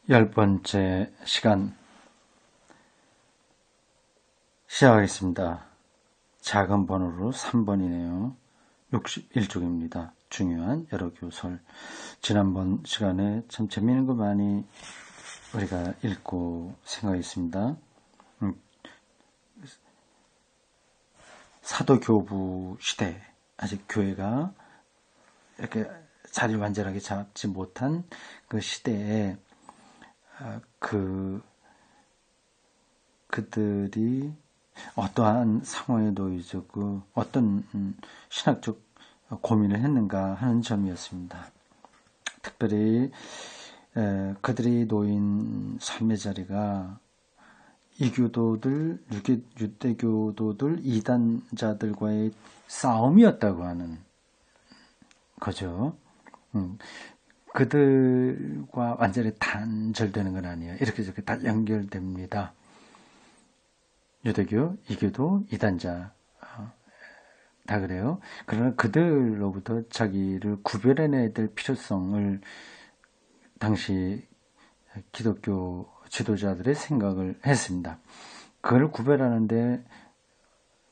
10번째 시간 시작하겠습니다. 작은 번호로 3번이네요. 61쪽입니다. 중요한 여러 교설. 지난번 시간에 참 재미있는 거 많이 우리가 읽고 생각했습니다. 사도교부 시대, 아직 교회가 이렇게 자리를 완전하게 잡지 못한 그 시대에 그들이 어떠한 상황에 놓여있었고 어떤 신학적 고민을 했는가 하는 점이었습니다. 특별히 그들이 놓인 삶의 자리가 이교도들, 유대교도들, 이단자들과의 싸움이었다고 하는 거죠. 그들과 완전히 단절되는 건 아니에요. 이렇게 저렇게 다 연결됩니다. 유대교, 이교도, 이단자 다 그래요. 그러나 그들로부터 자기를 구별해내야 될 필요성을 당시 기독교 지도자들의 생각을 했습니다. 그걸 구별하는데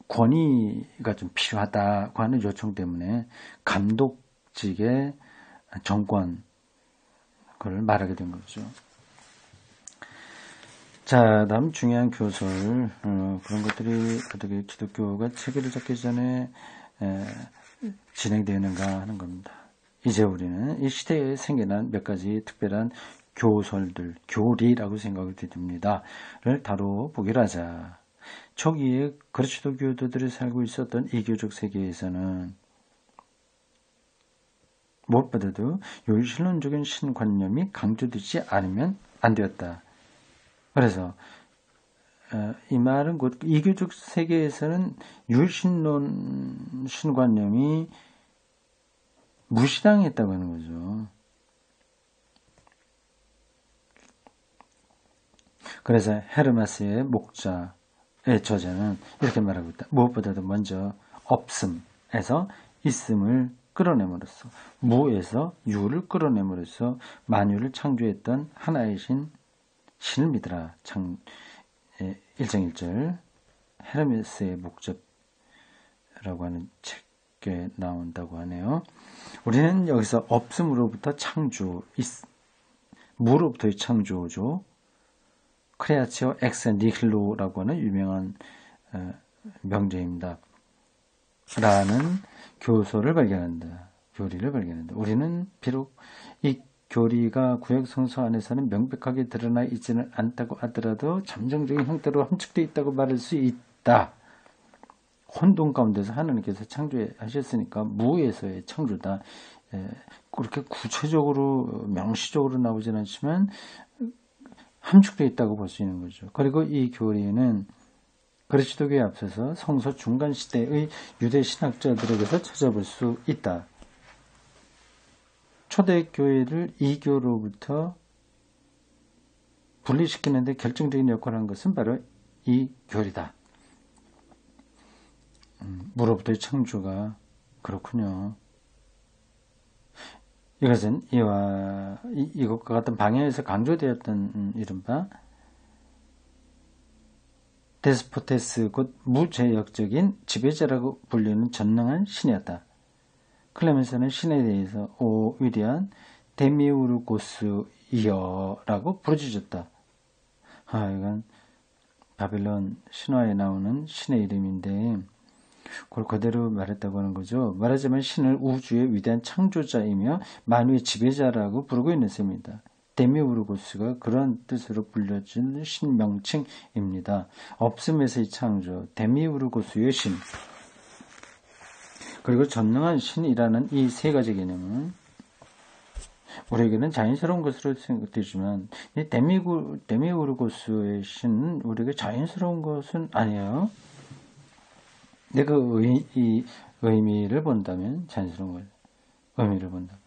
권위가 좀 필요하다고 하는 요청 때문에 감독직의 정권 그걸 말하게 된 거죠. 자, 다음 중요한 교설 그런 것들이 어떻게 기독교가 체계를 잡기 전에 진행되는가 하는 겁니다. 이제 우리는 이 시대에 생겨난 몇 가지 특별한 교설들, 교리라고 생각을 드립니다.를 다뤄보기로 하자. 초기에 그리스도 교도들이 살고 있었던 이교적 세계에서는 무엇보다도 율신론적인 신관념이 강조되지 않으면 안 되었다. 그래서 이 말은 곧 이교적 세계에서는 율신론 신관념이 무시당했다고 하는 거죠. 그래서 헤르마스의 목자의 저자는 이렇게 말하고 있다. 무엇보다도 먼저 없음에서 있음을 끌어내므로써 무에서 유를 끌어내므로써 만유를 창조했던 하나의 신을 믿으라. 1장 1절 헤르메스의 목적이라고 하는 책에 나온다고 하네요. 우리는 여기서 없음으로부터 창조, 무로부터의 창조죠. 크레아치오 엑스 니힐로라고 하는 유명한 명제입니다. 라는 교리를 발견한다. 우리는 비록 이 교리가 구약 성서 안에서는 명백하게 드러나 있지는 않다고 하더라도 잠정적인 형태로 함축되어 있다고 말할 수 있다. 혼돈 가운데서 하나님께서 창조하셨으니까 무에서의 창조다. 그렇게 구체적으로 명시적으로 나오진 않지만 함축되어 있다고 볼 수 있는 거죠. 그리고 이 교리는 그리스도교에 앞서서 성서 중간 시대의 유대 신학자들에게서 찾아볼 수 있다. 초대교회를 이교로부터 분리시키는 데 결정적인 역할을 한 것은 바로 이 교리다. 무로부터의 창조가 그렇군요. 이것은 이것과 같은 방향에서 강조되었던 이른바 데스포테스 곧 무제역적인 지배자라고 불리는 전능한 신이었다. 클레멘스는 신에 대해서 위대한 데미우르고스이어라고 부르짖었다. 이건 바빌론 신화에 나오는 신의 이름인데 그걸 그대로 말했다고 하는 거죠. 말하자면 신을 우주의 위대한 창조자이며 만유의 지배자라고 부르고 있는 셈입니다. 데미우르고스가 그런 뜻으로 불려진 신명칭입니다. 없음에서의 창조, 데미우르고스의 신, 그리고 전능한 신이라는 이 세 가지 개념은 우리에게는 자연스러운 것으로 생각되지만 이 데미우르고스의 신은 우리에게 자연스러운 것은 아니에요. 내가 이 의미를 본다면 자연스러운 거예요. 의미를 본다.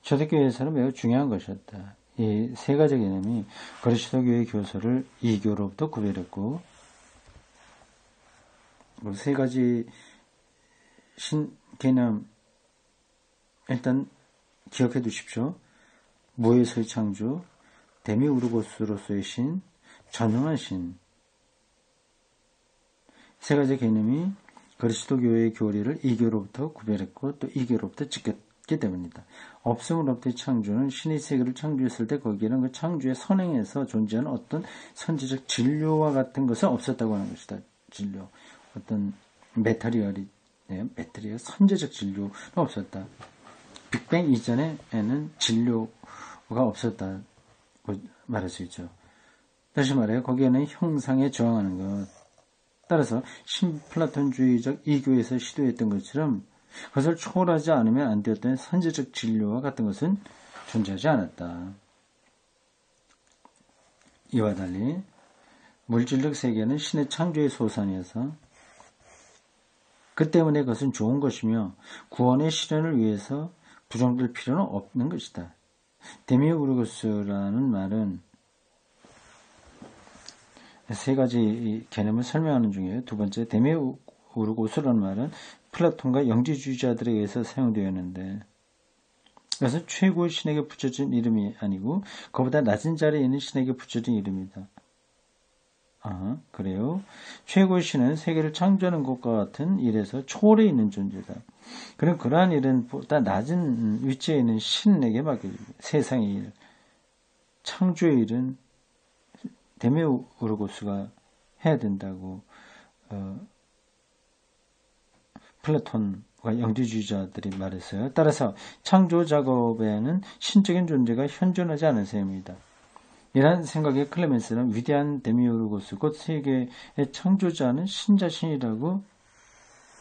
초대교회에서는 매우 중요한 것이었다. 이 세 가지 개념이 그리스도교의 교서를 이교로부터 구별했고 세 가지 신 개념 일단 기억해 두십시오. 무에서의 창조, 데미우르고스로서의 신, 전능한 신. 세 가지 개념이 그리스도교의 교리를 이교로부터 구별했고 또 이교로부터 지켰기 때문이다. 없음으로부터의 창조는 신이 세계를 창조했을 때 거기에는 그 창조의 선행에서 존재하는 어떤 선지적 진료와 같은 것은 없었다고 하는 것이다. 진료. 어떤 메타리얼 선제적 진료는 없었다. 빅뱅 이전에는 진료가 없었다고 말할 수 있죠. 다시 말해 거기에는 형상에 저항하는 것. 따라서 신플라톤주의적 이교에서 시도했던 것처럼 그것을 초월하지 않으면 안 되었던 선제적 진료와 같은 것은 존재하지 않았다. 이와 달리 물질적 세계는 신의 창조의 소산이어서 그 때문에 그것은 좋은 것이며 구원의 실현을 위해서 부정될 필요는 없는 것이다. 데미우르고스라는 말은 세 가지 개념을 설명하는 중에 두 번째 데미우르고스라는 말은 플라톤과 영지주의자들에 의해서 사용되었는데 그것은 최고의 신에게 붙여진 이름이 아니고 그보다 낮은 자리에 있는 신에게 붙여진 이름이다. 그래요? 최고의 신은 세계를 창조하는 것과 같은 일에서 초월해 있는 존재다. 그럼 그러한 일은 보다 낮은 위치에 있는 신에게 맡겨집니다. 세상의 일, 창조의 일은 데미우르고스가 해야 된다고 플라톤과 영지주의자들이 말했어요. 따라서 창조 작업에는 신적인 존재가 현존하지 않은 셈입니다. 이러한 생각에 클레멘스는 위대한 데미우르고스, 곧 세계의 창조자는 신 자신이라고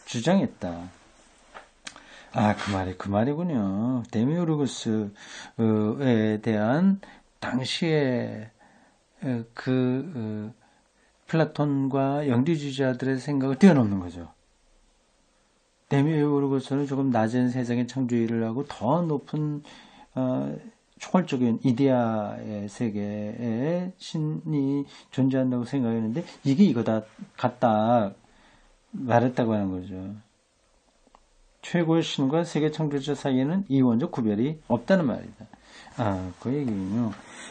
주장했다. 그 말이군요. 데미우르고스에 대한 당시에 플라톤과 영지주의자들의 생각을 뛰어넘는 거죠. 데미우르고스는 조금 낮은 세상의 창조 일을 하고 더 높은 초월적인 이데아의 세계에 신이 존재한다고 생각했는데 이게 이거다 같다 말했다고 하는 거죠. 최고의 신과 세계 창조자 사이에는 이원적 구별이 없다는 말이다. 그 얘기는요.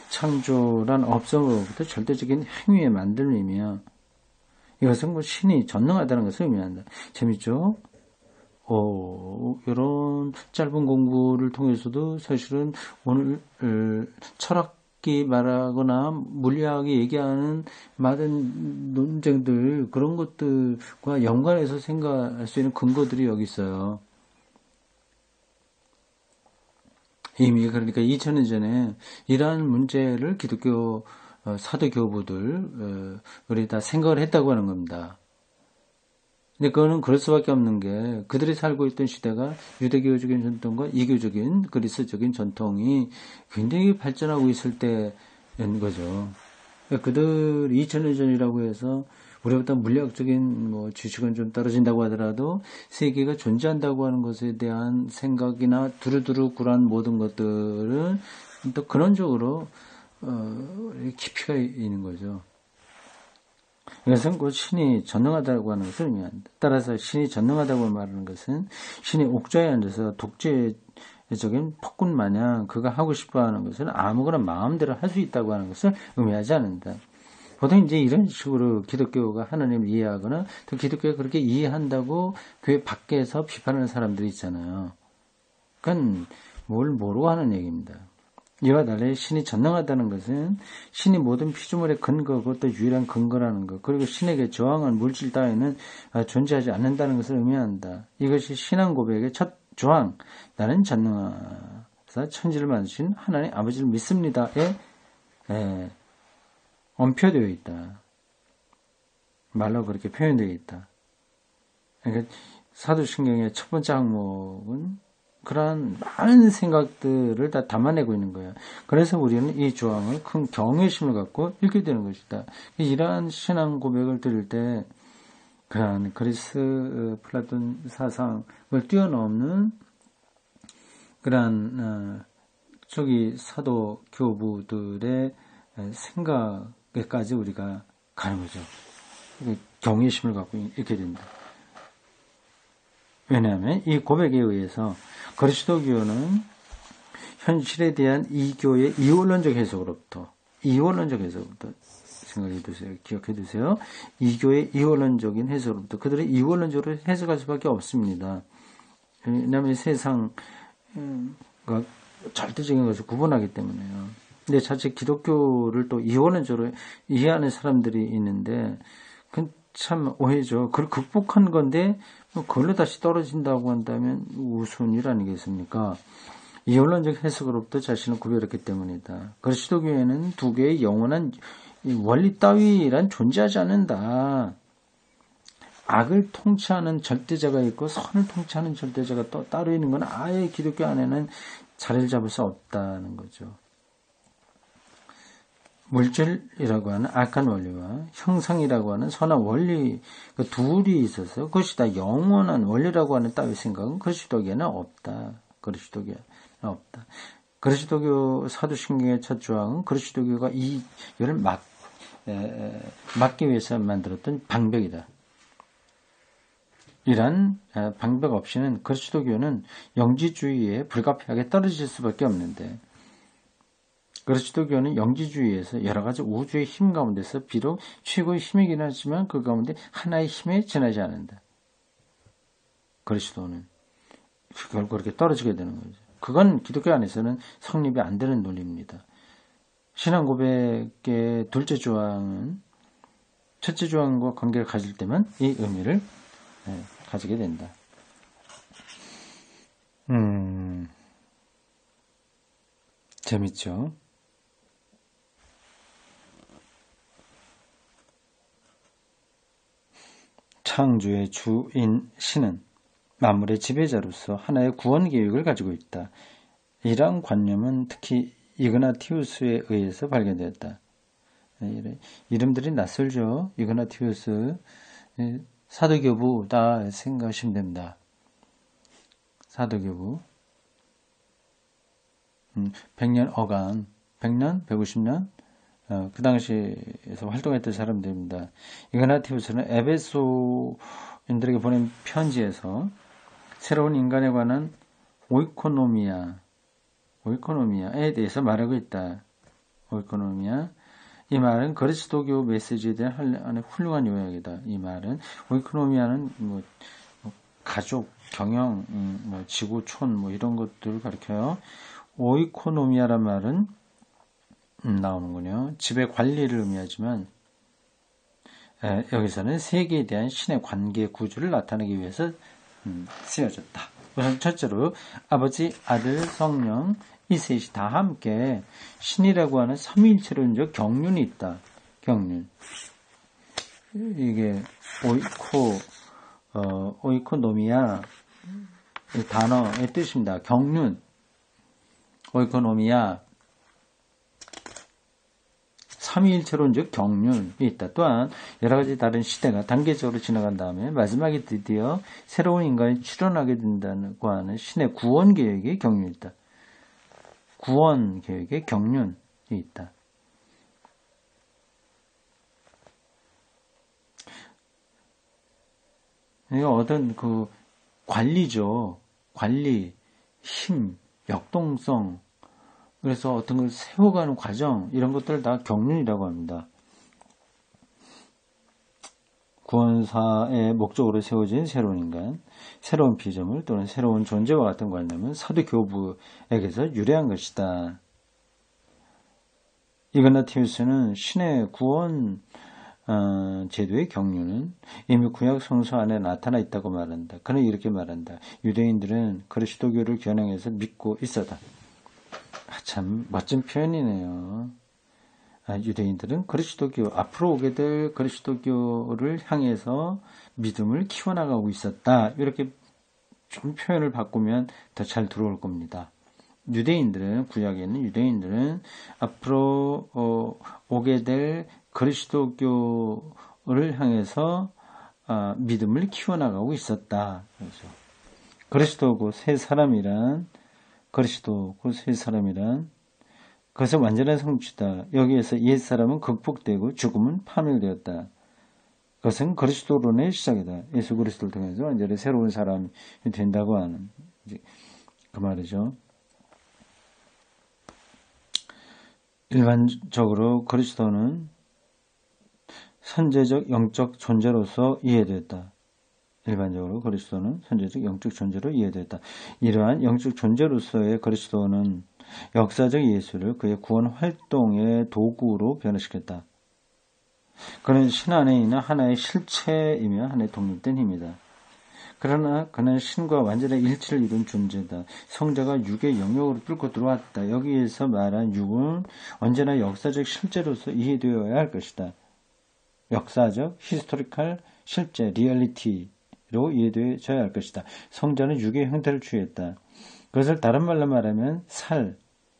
창조란 없음으로부터 절대적인 행위의 만들림이며 이것은 신이 전능하다는 것을 의미한다. 재밌죠? 이런 짧은 공부를 통해서도 사실은 오늘 철학이 말하거나 물리학이 얘기하는 많은 논쟁들 그런 것들과 연관해서 생각할 수 있는 근거들이 여기 있어요. 이미 그러니까 2000년 전에 이러한 문제를 기독교 사도교부들이 다 생각을 했다고 하는 겁니다. 근데 그거는 그럴 수밖에 없는 게 그들이 살고 있던 시대가 유대교적인 전통과 이교적인 그리스적인 전통이 굉장히 발전하고 있을 때인 거죠. 그러니까 그들이 2000년 전이라고 해서 우리보다 물리학적인 지식은 좀 떨어진다고 하더라도 세계가 존재한다고 하는 것에 대한 생각이나 두루두루 굴한 모든 것들은 또 근원적으로 깊이가 있는 거죠. 이것은 곧 신이 전능하다고 하는 것을 의미한다. 따라서 신이 전능하다고 말하는 것은 신이 옥좌에 앉아서 독재적인 폭군 마냥 그가 하고 싶어 하는 것을 아무거나 마음대로 할 수 있다고 하는 것을 의미하지 않는다. 보통 이제 이런 식으로 기독교가 하나님을 이해하거나 또 기독교가 그렇게 이해한다고 교회 밖에서 비판하는 사람들이 있잖아요. 그건 뭘 모르고 하는 얘기입니다. 이와 달리 신이 전능하다는 것은 신이 모든 피조물의 근거고 또 유일한 근거라는 것, 그리고 신에게 저항한 물질 따위는 존재하지 않는다는 것을 의미한다. 이것이 신앙 고백의 첫 조항, 나는 전능하사 천지를 만드신 하나님 아버지를 믿습니다에 언표되어 있다. 말로 그렇게 표현되어 있다. 그러니까 사도신경의 첫 번째 항목은 그러한 많은 생각들을 다 담아내고 있는 거예요. 그래서 우리는 이 조항을 큰 경외심을 갖고 읽게 되는 것이다. 이러한 신앙 고백을 들을 때 그러한 그리스 플라톤 사상을 뛰어넘는 그러한 사도 교부들의 생각에까지 우리가 가는 거죠. 경외심을 갖고 읽게 된다. 왜냐하면 이 고백에 의해서 그리스도교는 현실에 대한 이교의 이원론적 해석으로부터 생각해 두세요. 기억해 두세요. 이교의 이원론적인 해석으로부터 그들은 이원론적으로 해석할 수밖에 없습니다. 왜냐하면 세상과 절대적인 것을 구분하기 때문에요. 근데 자칫 기독교를 또 이원론적으로 이해하는 사람들이 있는데 그건 참 오해죠. 그걸 극복한 건데 그걸로 다시 떨어진다고 한다면 우스운 일 아니겠습니까? 이원론적 해석으로부터 자신을 구별했기 때문이다. 그리스도교에는 두 개의 영원한 원리 따위란 존재하지 않는다. 악을 통치하는 절대자가 있고 선을 통치하는 절대자가 또 따로 있는 건 아예 기독교 안에는 자리를 잡을 수 없다는 거죠. 물질이라고 하는 악한 원리와 형상이라고 하는 선한 원리, 그 둘이 있어서 그것이 다 영원한 원리라고 하는 따위 생각은 그리스도교에는 없다. 그리스도교에는 없다. 그리스도교 사도신경의 첫 조항은 그리스도교가 이를 막기 위해서 만들었던 방벽이다. 이란 방벽 없이는 그리스도교는 영지주의에 불가피하게 떨어질 수밖에 없는데 그리스도교는 영지주의에서 여러 가지 우주의 힘 가운데서 비록 최고의 힘이긴 하지만 그 가운데 하나의 힘에 지나지 않는다. 그리스도는 결국 그렇게 떨어지게 되는 거죠. 그건 기독교 안에서는 성립이 안 되는 논리입니다. 신앙 고백의 둘째 조항은 첫째 조항과 관계를 가질 때만 이 의미를 가지게 된다. 재밌죠? 창조의 주인 신은 만물의 지배자로서 하나의 구원 계획을 가지고 있다. 이러한 관념은 특히 이그나티우스에 의해서 발견되었다. 이름들이 낯설죠. 이그나티우스 사도교부다 생각하시면 됩니다. 사도교부 100년 어간 100년? 150년? 그 당시에서 활동했던 사람들입니다. 이그나티우스는 에베소인들에게 보낸 편지에서 새로운 인간에 관한 오이코노미아에 대해서 말하고 있다. 오이코노미아. 이 말은 그리스도교 메시지에 대한 훌륭한 요약이다. 이 말은 오이코노미아는 가족, 경영, 지구촌 이런 것들을 가리켜요. 오이코노미아란 말은 나오는군요. 지배 관리를 의미하지만 여기서는 세계에 대한 신의 관계 구조를 나타내기 위해서 쓰여졌다. 우선 첫째로 아버지, 아들, 성령 이 셋이 다 함께 신이라고 하는 삼위일체론적 경륜이 있다. 경륜. 이게 오이코노미아 이 단어의 뜻입니다. 경륜. 오이코노미아 삼위일체론적 경륜이 있다. 또한 여러 가지 다른 시대가 단계적으로 지나간 다음에 마지막에 드디어 새로운 인간이 출현하게 된다고 하는 신의 구원 계획의 경륜이 있다. 구원 계획의 경륜이 있다. 이거 어떤 관리죠. 관리, 힘, 역동성. 그래서 어떤 걸 세워가는 과정, 이런 것들을 다 경륜이라고 합니다. 구원사의 목적으로 세워진 새로운 인간, 새로운 피조물 또는 새로운 존재와 같은 관념은 사도교부에게서 유래한 것이다. 이그나티우스는 신의 구원 제도의 경륜은 이미 구약 성서 안에 나타나 있다고 말한다. 그는 이렇게 말한다. 유대인들은 그리스도교를 겨냥해서 믿고 있었다. 참 멋진 표현이네요. 유대인들은 그리스도교, 앞으로 오게 될 그리스도교를 향해서 믿음을 키워나가고 있었다. 이렇게 좀 표현을 바꾸면 더 잘 들어올 겁니다. 유대인들은, 구약에 있는 유대인들은 앞으로 오게 될 그리스도교를 향해서 믿음을 키워나가고 있었다. 그렇죠. 그리스도고 새 사람이란 그것은 완전한 성취다. 여기에서 옛사람은 극복되고 죽음은 파멸되었다. 그것은 그리스도론의 시작이다. 예수 그리스도를 통해서 완전히 새로운 사람이 된다고 하는 그 말이죠. 일반적으로 그리스도는 선제적 영적 존재로서 이해되었다. 일반적으로 그리스도는 선제적 영적 존재로 이해되었다. 이러한 영적 존재로서의 그리스도는 역사적 예수를 그의 구원 활동의 도구로 변화시켰다. 그는 신 안에 있는 하나의 실체이며 하나의 독립된 힘이다. 그러나 그는 신과 완전한 일치를 이룬 존재다. 성자가 육의 영역으로 뚫고 들어왔다. 여기에서 말한 육은 언제나 역사적 실제로서 이해되어야 할 것이다. 역사적, 히스토리컬, 실제, 리얼리티로 이해되어야 할 것이다. 성자는 육의 형태를 취했다. 그것을 다른 말로 말하면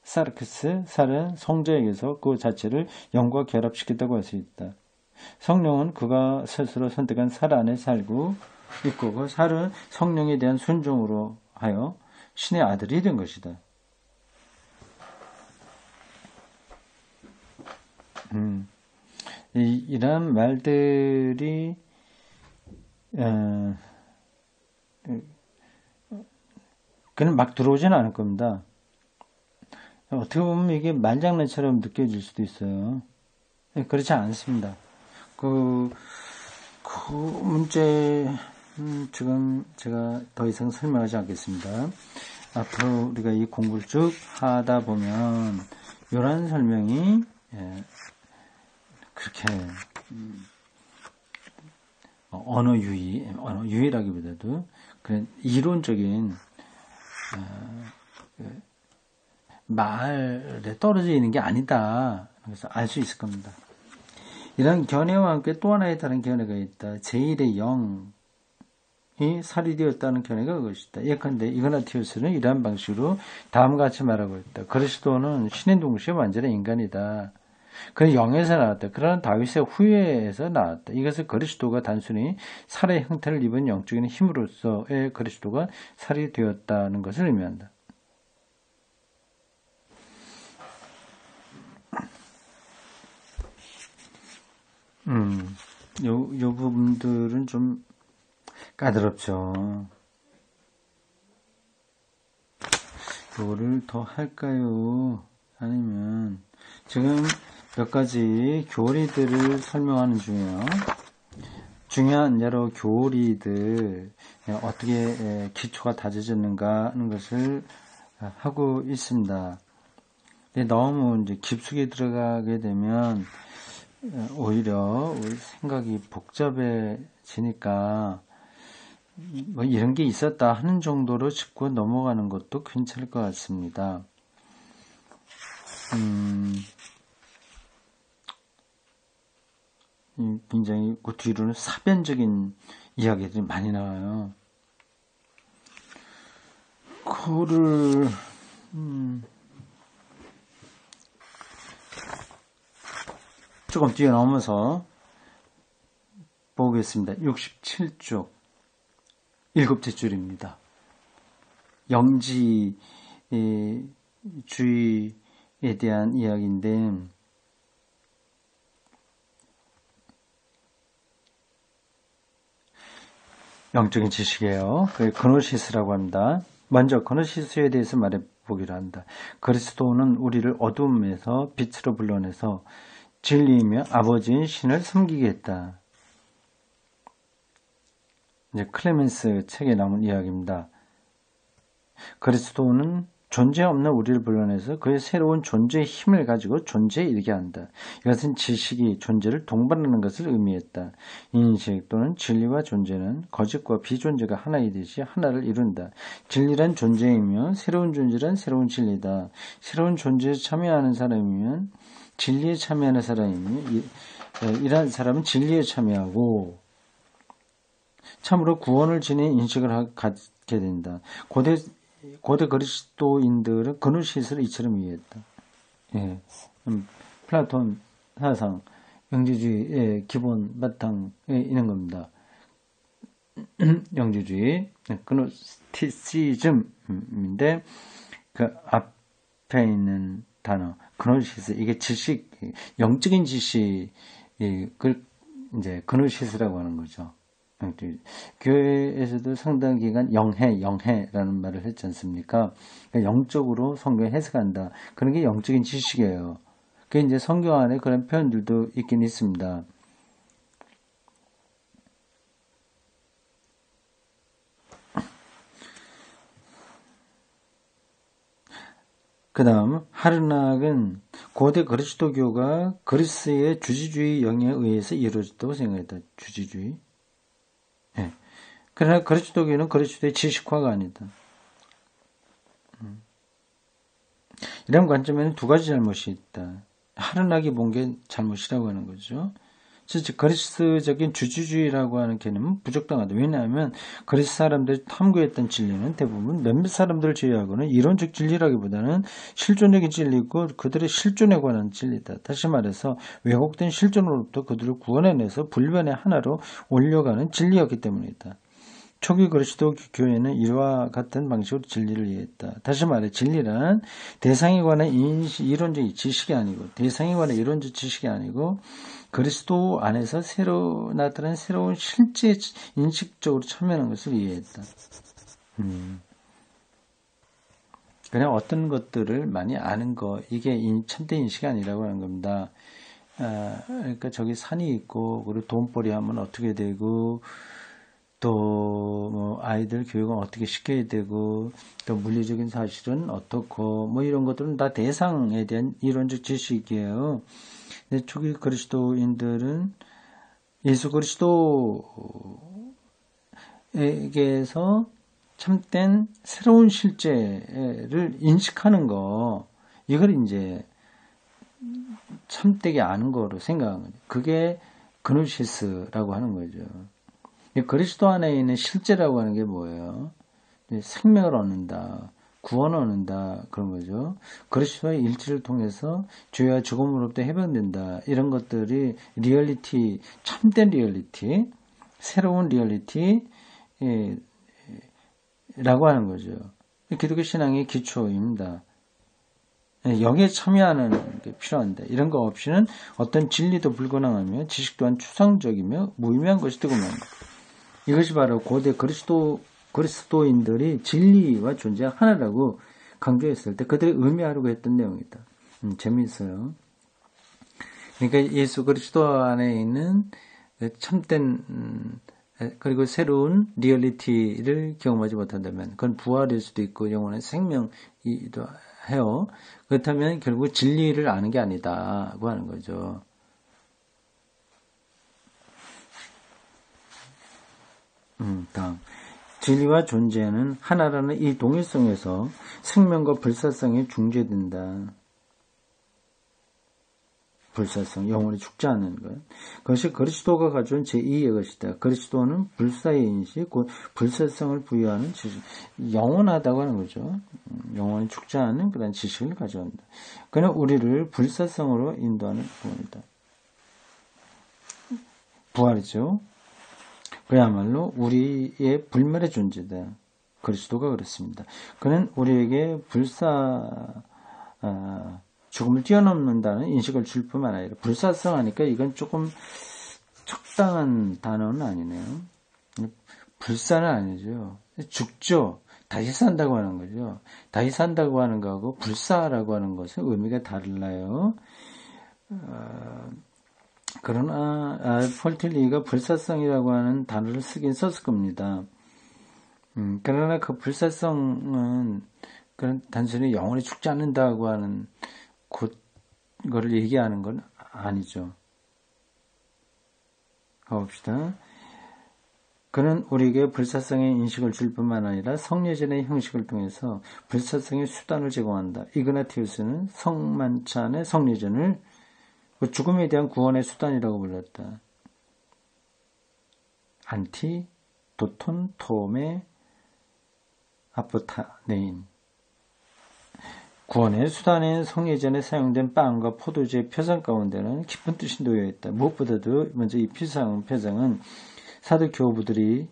사르크스, 살은 성자에게서 그 자체를 영과 결합시켰다고 할 수 있다. 성령은 그가 스스로 선택한 살 안에 살고 있고 그 살은 성령에 대한 순종으로 하여 신의 아들이 된 것이다. 이런 말들이 그는 막 들어오지는 않을 겁니다. 어떻게 보면 이게 말장난처럼 느껴질 수도 있어요. 그렇지 않습니다. 그 문제 지금 제가 더 이상 설명하지 않겠습니다. 앞으로 우리가 이 공부를 쭉 하다 보면 이런 설명이 그렇게 언어 유희라기보다도 그런 이론적인 말에 떨어져 있는 게 아니다. 그래서 알 수 있을 겁니다. 이런 견해와 함께 또 하나의 다른 견해가 있다. 제1의 영이 살이 되었다는 견해가 그것이다. 예컨대 이그나티우스는 이러한 방식으로 다음과 같이 말하고 있다. 그리스도는 신인 동시에 완전한 인간이다. 그는 영에서 나왔다. 그러나 다윗의 후예에서 나왔다. 이것은 그리스도가 단순히 살의 형태를 입은 영적인 힘으로서의 그리스도가 살이 되었다는 것을 의미한다. 요 부분들은 좀 까다롭죠. 요거를 더 할까요? 아니면 지금 몇 가지 교리들을 설명하는 중이에요. 중요한 여러 교리들 어떻게 기초가 다져졌는가 하는 것을 하고 있습니다. 근데 너무 이제 깊숙이 들어가게 되면 오히려 우리 생각이 복잡해지니까 뭐 이런 게 있었다 하는 정도로 짚고 넘어가는 것도 괜찮을 것 같습니다. 굉장히 그 뒤로는 사변적인 이야기들이 많이 나와요. 그거를 조금 뛰어넘어서 보겠습니다. 67쪽 7째 줄입니다. 영지주의에 대한 이야기인데 영적인 지식이에요. 그게 그노시스라고 합니다. 먼저 그노시스에 대해서 말해보기로 한다. 그리스도는 우리를 어둠에서 빛으로 불러내서 진리이며 아버지인 신을 섬기게 했다. 이제 클레멘스 책에 나온 이야기입니다. 그리스도는 존재 없는 우리를 불러내서 그의 새로운 존재의 힘을 가지고 존재에 이르게 한다. 이것은 지식이 존재를 동반하는 것을 의미했다. 인식 또는 진리와 존재는 거짓과 비존재가 하나이듯이 하나를 이룬다. 진리란 존재이며 새로운 존재란 새로운 진리다. 새로운 존재에 참여하는 사람이면 진리에 참여하는 사람이며 이러한 사람은 진리에 참여하고 참으로 구원을 지닌 인식을 갖게 된다. 고대 그리스도인들은 그노시스를 이처럼 이해했다. 예, 플라톤 사상, 영지주의의 기본 바탕에 있는 겁니다. 영지주의, 그노스티시즘인데 그 앞에 있는 단어 그노시스, 이게 지식, 영적인 지식을 이제 그노시스라고 하는 거죠. 교회에서도 상당 기간 영해라는 말을 했지 않습니까? 그러니까 영적으로 성경 해석한다. 그런 게 영적인 지식이에요. 그게 이제 성경 안에 그런 표현들도 있긴 있습니다. 그 다음 하르낙은 고대 그리스도교가 그리스의 주지주의 영향에 의해서 이루어졌다고 생각했다. 주지주의. 예. 그러나 그리스도교는 그리스도의 지식화가 아니다. 이런 관점에는 두 가지 잘못이 있다. 하르낙이 본 게 잘못이라고 하는 거죠. 즉 그리스적인 주주주의라고 하는 개념은 부적당하다. 왜냐하면 그리스 사람들이 탐구했던 진리는 대부분 몇몇 사람들을 제외하고는 이론적 진리라기보다는 실존적인 진리고 그들의 실존에 관한 진리다. 다시 말해서 왜곡된 실존으로부터 그들을 구원해내서 불변의 하나로 올려가는 진리였기 때문이다. 초기 그리스도 교회는 이와 같은 방식으로 진리를 이해했다. 다시 말해 진리란 대상에 관한 이론적 지식이 아니고 대상에 관한 이론적 지식이 아니고 그리스도 안에서 새로 나타난 새로운 실제 인식적으로 참여하는 것을 이해했다. 그냥 어떤 것들을 많이 아는 거 이게 참된 인식이 아니라고 하는 겁니다. 그러니까 저기 산이 있고 그리고 돈벌이 하면 어떻게 되고 또 뭐 아이들 교육은 어떻게 시켜야 되고 또 물리적인 사실은 어떻고 뭐 이런 것들은 다 대상에 대한 이론적 지식이에요. 근데 초기 그리스도인들은 예수 그리스도에게서 참된 새로운 실제를 인식하는 거 이걸 이제 참되게 아는 거로 생각하는 거죠. 그게 그노시스라고 하는 거죠. 그리스도 안에 있는 실제라고 하는 게 뭐예요? 생명을 얻는다, 구원을 얻는다 그런 거죠. 그리스도의 일치를 통해서 죄와 죽음으로부터 해방된다. 이런 것들이 리얼리티, 참된 리얼리티, 새로운 리얼리티 라고 하는 거죠. 기독교 신앙의 기초입니다. 여기에 참여하는 게 필요한데 이런 거 없이는 어떤 진리도 불가능하며 지식 또한 추상적이며 무의미한 것이 되고 맙니다. 이것이 바로 고대 그리스도인들이 진리와 존재 하나라고 강조했을 때 그들이 의미하려고 했던 내용이다. 재미있어요. 그러니까 예수 그리스도 안에 있는 참된 그리고 새로운 리얼리티를 경험하지 못한다면 그건 부활일 수도 있고 영원한 생명이기도 해요. 그렇다면 결국 진리를 아는 게 아니다고 하는 거죠. 다음. 진리와 존재는 하나라는 이 동일성에서 생명과 불사성이 중재된다. 불사성, 영원히 죽지 않는 것. 그것이 그리스도가 가져온 제2의 것이다. 그리스도는 불사의 인식, 곧 불사성을 부여하는 지식, 영원하다고 하는 거죠. 영원히 죽지 않는 그런 지식을 가져온다. 그는 우리를 불사성으로 인도하는 부분이다. 부활이죠. 그야말로 우리의 불멸의 존재다. 그리스도가 그렇습니다. 그는 우리에게 죽음을 뛰어넘는다는 인식을 줄 뿐만 아니라 불사성 하니까 이건 조금 적당한 단어는 아니네요. 불사는 아니죠. 죽죠. 다시 산다고 하는 거죠. 다시 산다고 하는 거하고 불사라고 하는 것은 의미가 달라요. 그러나 폴틸리가 불사성이라고 하는 단어를 쓰긴 썼을 겁니다. 그러나 그 불사성은 그런 단순히 영원히 죽지 않는다고 하는 그거를 얘기하는 건 아니죠. 가봅시다. 그는 우리에게 불사성의 인식을 줄 뿐만 아니라 성례전의 형식을 통해서 불사성의 수단을 제공한다. 이그나티우스는 성만찬의 성례전을 죽음에 대한 구원의 수단이라고 불렀다. 안티, 도톤, 토메, 아포타네인. 구원의 수단인 성례전에 사용된 빵과 포도주의 표상 가운데는 깊은 뜻이 놓여있다. 무엇보다도 먼저 이 표상은 사도 교부들이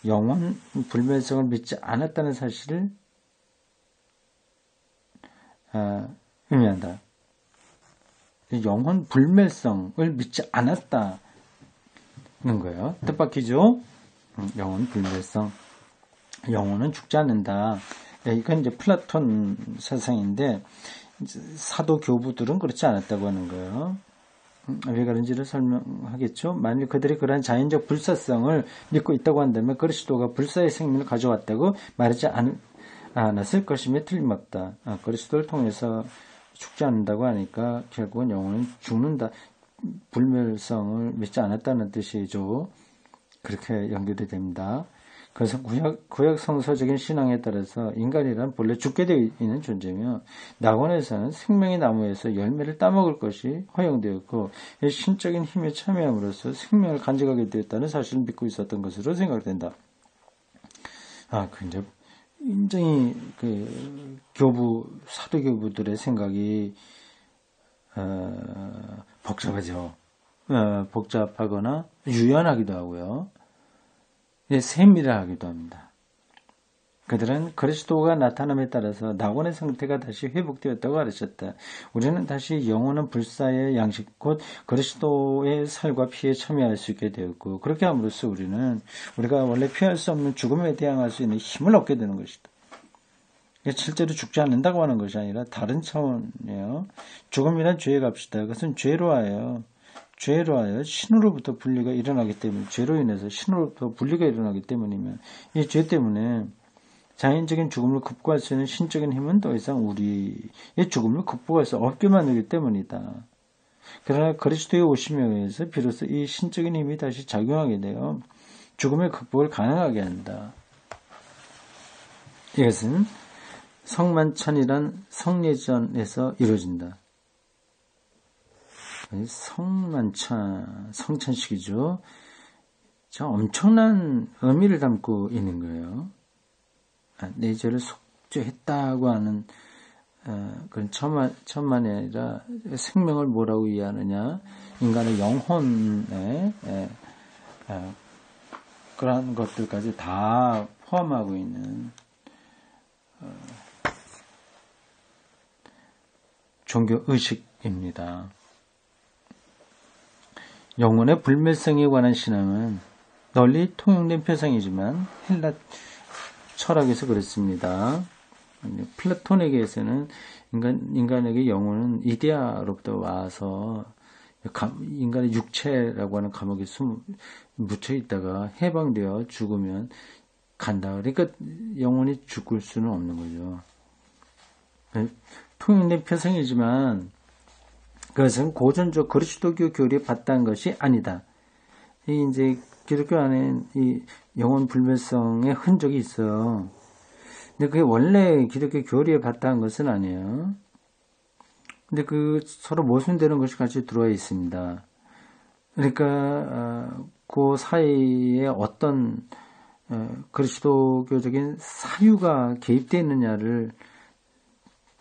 영원 불멸성을 믿지 않았다는 사실을 의미한다. 영원 불멸성을 믿지 않았다는 거예요. 뜻밖이죠? 영원 불멸성. 영혼은 죽지 않는다. 이건 이제 플라톤 사상인데, 사도 교부들은 그렇지 않았다고 하는 거예요. 왜 그런지를 설명하겠죠. 만일 그들이 그러한 자연적 불사성을 믿고 있다고 한다면 그리스도가 불사의 생명을 가져왔다고 말하지 않았을 것임에 틀림없다. 그리스도를 통해서 죽지 않는다고 하니까 결국은 영혼은 죽는다. 불멸성을 믿지 않았다는 뜻이죠. 그렇게 연결이 됩니다. 그래서 구약 성서적인 신앙에 따라서 인간이란 본래 죽게 되어 있는 존재며 낙원에서는 생명의 나무에서 열매를 따먹을 것이 허용되었고 신적인 힘에 참여함으로써 생명을 간직하게 되었다는 사실을 믿고 있었던 것으로 생각된다. 굉장히 사도 교부들의 생각이 복잡하죠. 복잡하거나 유연하기도 하고요. 세밀하기도 합니다. 그들은 그리스도가 나타남에 따라서 낙원의 상태가 다시 회복되었다고 가르쳤다. 우리는 다시 영원한 불사의 양식 곧 그리스도의 살과 피에 참여할 수 있게 되었고 그렇게 함으로써 우리가 원래 피할 수 없는 죽음에 대항할 수 있는 힘을 얻게 되는 것이다. 실제로 죽지 않는다고 하는 것이 아니라 다른 차원이에요. 죽음이란 죄의 값이다. 그것은 죄로 하여 신으로부터 분리가 일어나기 때문에 죄로 인해서 신으로부터 분리가 일어나기 때문이면 이 죄 때문에 자연적인 죽음을 극복할 수 있는 신적인 힘은 더 이상 우리의 죽음을 극복할 수 없게 만들기 때문이다. 그러나 그리스도의 오심에 의해서 비로소 이 신적인 힘이 다시 작용하게 되어 죽음의 극복을 가능하게 한다. 이것은 성만찬이란 성례전에서 이루어진다. 성찬식이죠. 엄청난 의미를 담고 있는 거예요. 내 죄를 속죄했다고 하는 그런 천만이 아니라 생명을 뭐라고 이해하느냐, 인간의 영혼에 그런 것들까지 다 포함하고 있는 종교 의식입니다. 영혼의 불멸성에 관한 신앙은 널리 통용된 표상이지만 헬라 철학에서 그렇습니다. 플라톤에게서는 인간에게 영혼은 이데아로부터 와서 인간의 육체라고 하는 감옥에 묻혀 있다가 해방되어 죽으면 간다. 그러니까 영혼이 죽을 수는 없는 거죠. 통용된 표상이지만 그것은 고전적 그리스도교 교리에 바탕한 것이 아니다. 이제 기독교 안에 이 영혼 불멸성의 흔적이 있어. 근데 그게 원래 기독교 교리에 바탕한 것은 아니에요. 근데 서로 모순되는 것이 같이 들어와 있습니다. 그러니까 그 사이에 어떤 그리스도교적인 사유가 개입되어 있느냐를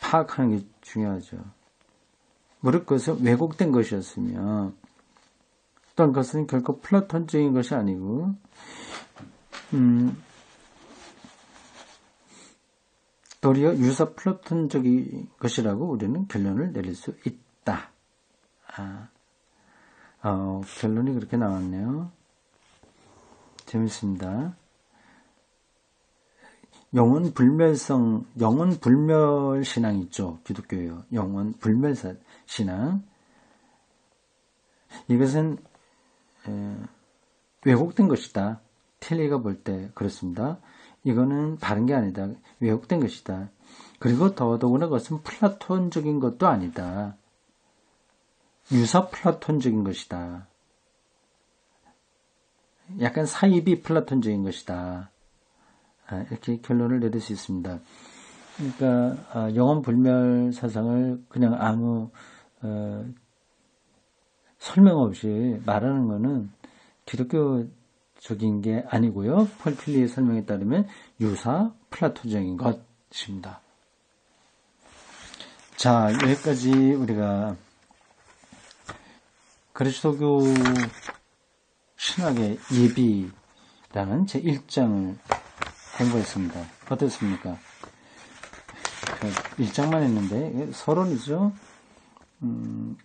파악하는 게 중요하죠. 모를 것은 왜곡된 것이었으며 또한 그것은 결코 플라톤적인 것이 아니고 도리어 유사 플라톤적인 것이라고 우리는 결론을 내릴 수 있다. 결론이 그렇게 나왔네요. 재밌습니다. 영혼 불멸 신앙 있죠. 기독교예요. 영혼 불멸 신앙. 이것은 왜곡된 것이다. 텔리가 볼 때 그렇습니다. 이거는 다른 게 아니다. 왜곡된 것이다. 그리고 더더구나 그것은 플라톤적인 것도 아니다. 유사 플라톤적인 것이다. 약간 사이비 플라톤적인 것이다. 이렇게 결론을 내릴 수 있습니다. 그러니까 영혼 불멸 사상을 그냥 아무 설명 없이 말하는 것은 기독교적인 게 아니고요. 폴 필리의 설명에 따르면 유사 플라톤적인 것입니다. 자, 여기까지 우리가 그리스도교 신학의 예비라는 제1장을 공부했습니다. 어떻습니까? 1장만 했는데 서론이죠.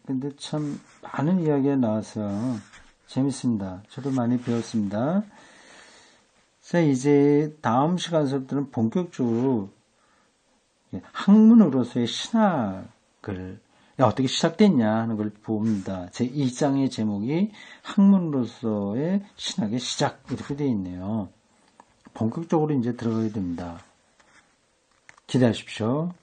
근데 참 많은 이야기가 나와서 재밌습니다. 저도 많이 배웠습니다. 자, 이제 다음 시간서부터는 본격적으로 학문으로서의 신학을 어떻게 시작됐냐 하는 걸 봅니다. 제2장의 제목이 학문으로서의 신학의 시작 이렇게 되어 있네요. 본격적으로 이제 들어가게 됩니다. 기대하십시오.